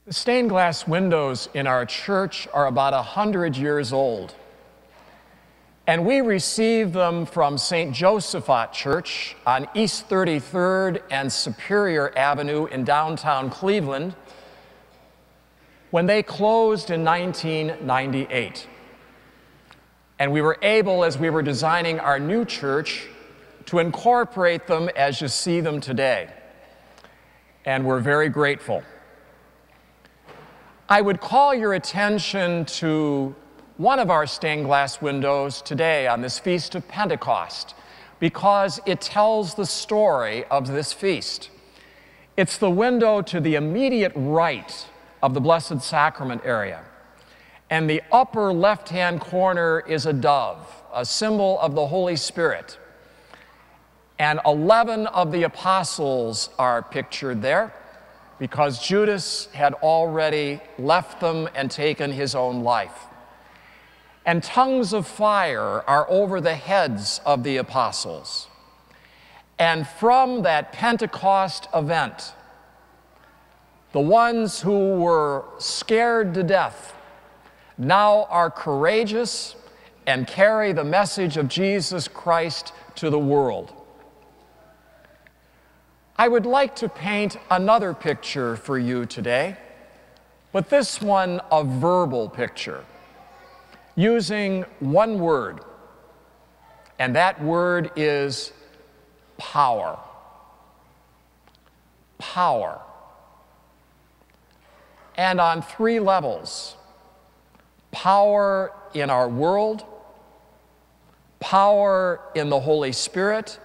The stained glass windows in our church are about 100 years old, and we received them from St. Josaphat Church on East 33rd and Superior Avenue in downtown Cleveland when they closed in 1998. And we were able, as we were designing our new church, to incorporate them as you see them today. And we're very grateful. I would call your attention to one of our stained glass windows today on this Feast of Pentecost because it tells the story of this feast. It's the window to the immediate right of the Blessed Sacrament area. And the upper left-hand corner is a dove, a symbol of the Holy Spirit. And 11 of the apostles are pictured there, because Judas had already left them and taken his own life. And tongues of fire are over the heads of the apostles. And from that Pentecost event, the ones who were scared to death now are courageous and carry the message of Jesus Christ to the world. I would like to paint another picture for you today, but this one a verbal picture, using one word, and that word is power. Power. And on three levels: power in our world, power in the Holy Spirit,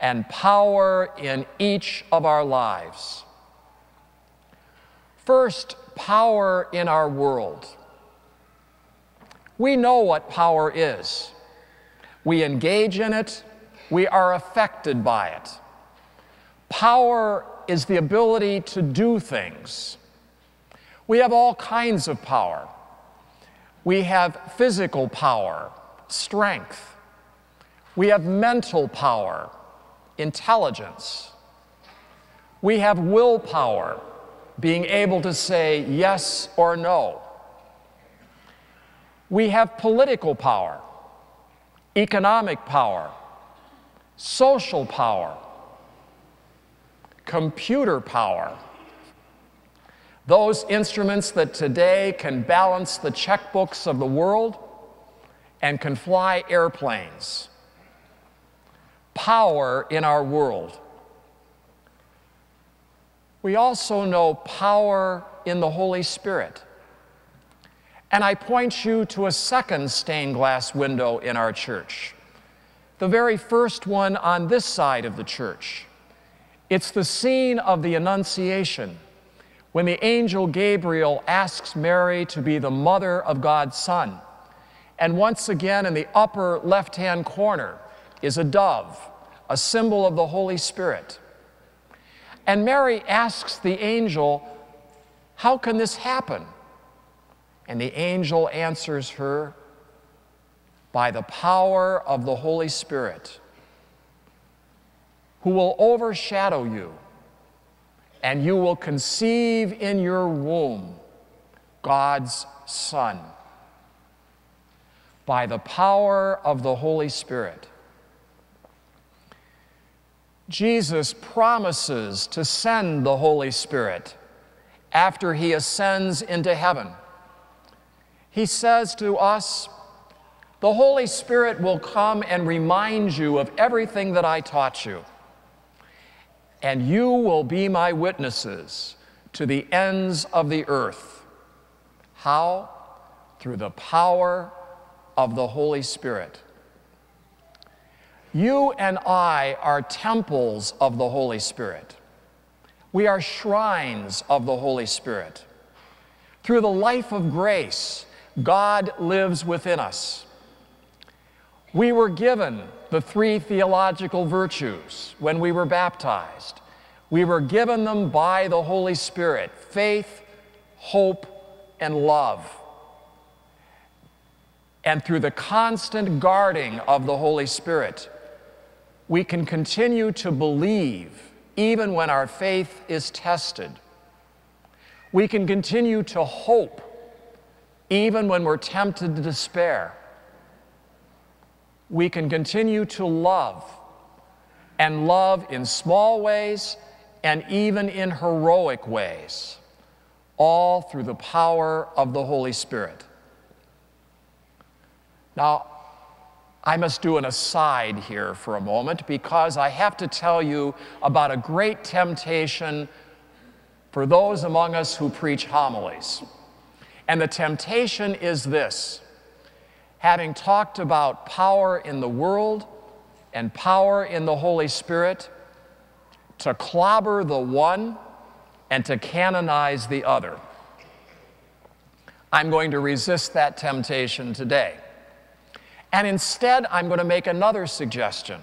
and power in each of our lives. First, power in our world. We know what power is. We engage in it. We are affected by it. Power is the ability to do things. We have all kinds of power. We have physical power, strength. We have mental power, intelligence. We have willpower, being able to say yes or no. We have political power, economic power, social power, computer power. Those instruments that today can balance the checkbooks of the world and can fly airplanes. Power in our world. We also know power in the Holy Spirit. And I point you to a second stained glass window in our church, the very first one on this side of the church. It's the scene of the Annunciation, when the angel Gabriel asks Mary to be the mother of God's Son. And once again, in the upper left-hand corner is a dove, a symbol of the Holy Spirit. And Mary asks the angel, "How can this happen?" And the angel answers her, "By the power of the Holy Spirit, who will overshadow you, and you will conceive in your womb God's Son." By the power of the Holy Spirit. Jesus promises to send the Holy Spirit after he ascends into heaven. He says to us, "The Holy Spirit will come and remind you of everything that I taught you, and you will be my witnesses to the ends of the earth." How? Through the power of the Holy Spirit. You and I are temples of the Holy Spirit. We are shrines of the Holy Spirit. Through the life of grace, God lives within us. We were given the three theological virtues when we were baptized. We were given them by the Holy Spirit: faith, hope, and love. And through the constant guarding of the Holy Spirit, we can continue to believe even when our faith is tested. We can continue to hope even when we're tempted to despair. We can continue to love, and love in small ways and even in heroic ways, all through the power of the Holy Spirit. Now, I must do an aside here for a moment, because I have to tell you about a great temptation for those among us who preach homilies. And the temptation is this: having talked about power in the world and power in the Holy Spirit, to clobber the one and to canonize the other. I'm going to resist that temptation today. And instead, I'm going to make another suggestion: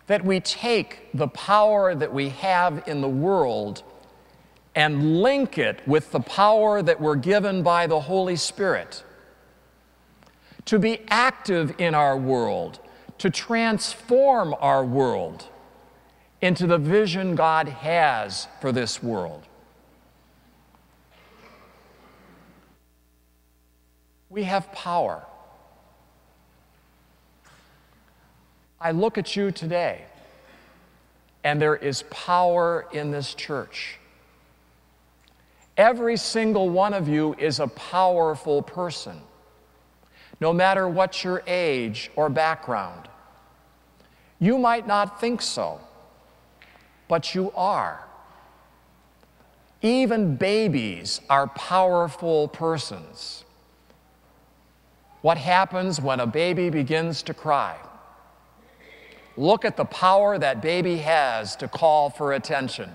that we take the power that we have in the world and link it with the power that we're given by the Holy Spirit to be active in our world, to transform our world into the vision God has for this world. We have power. I look at you today, and there is power in this church. Every single one of you is a powerful person, no matter what your age or background. You might not think so, but you are. Even babies are powerful persons. What happens when a baby begins to cry? Look at the power that baby has to call for attention.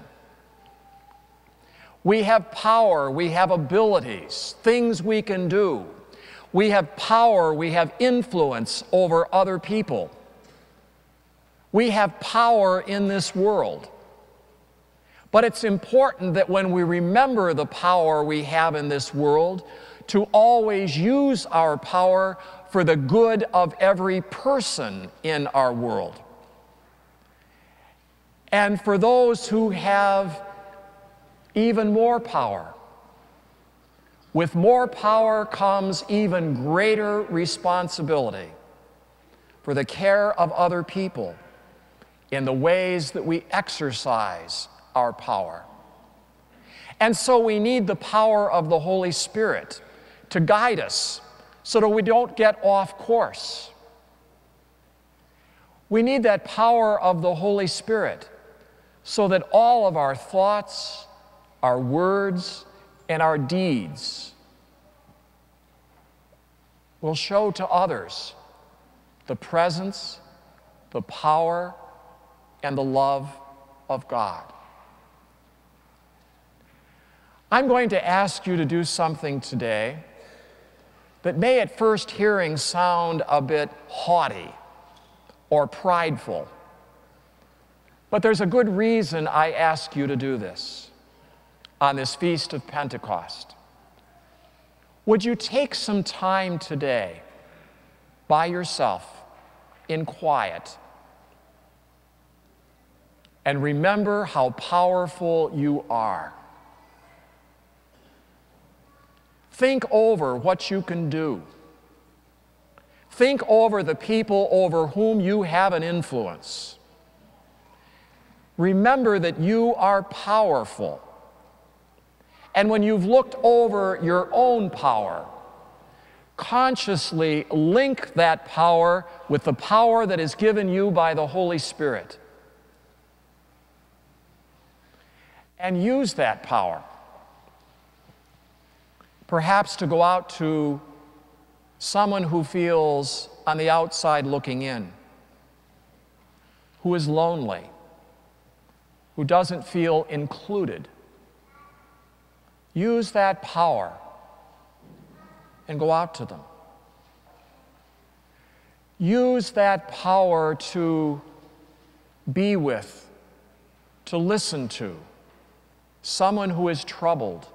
We have power, we have abilities, things we can do. We have power, we have influence over other people. We have power in this world. But it's important that when we remember the power we have in this world, to always use our power for the good of every person in our world. And for those who have even more power, with more power comes even greater responsibility for the care of other people in the ways that we exercise our power. And so we need the power of the Holy Spirit to guide us so that we don't get off course. We need that power of the Holy Spirit so that all of our thoughts, our words, and our deeds will show to others the presence, the power, and the love of God. I'm going to ask you to do something today that may at first hearing sound a bit haughty or prideful. But there's a good reason I ask you to do this on this Feast of Pentecost. Would you take some time today by yourself in quiet and remember how powerful you are? Think over what you can do. Think over the people over whom you have an influence. Remember that you are powerful. And when you've looked over your own power, consciously link that power with the power that is given you by the Holy Spirit. And use that power. Perhaps to go out to someone who feels on the outside looking in, who is lonely, who doesn't feel included. Use that power and go out to them. Use that power to be with, to listen to someone who is troubled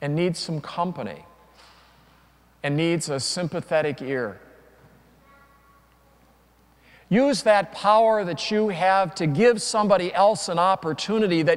and needs some company and needs a sympathetic ear. Use that power that you have to give somebody else an opportunity that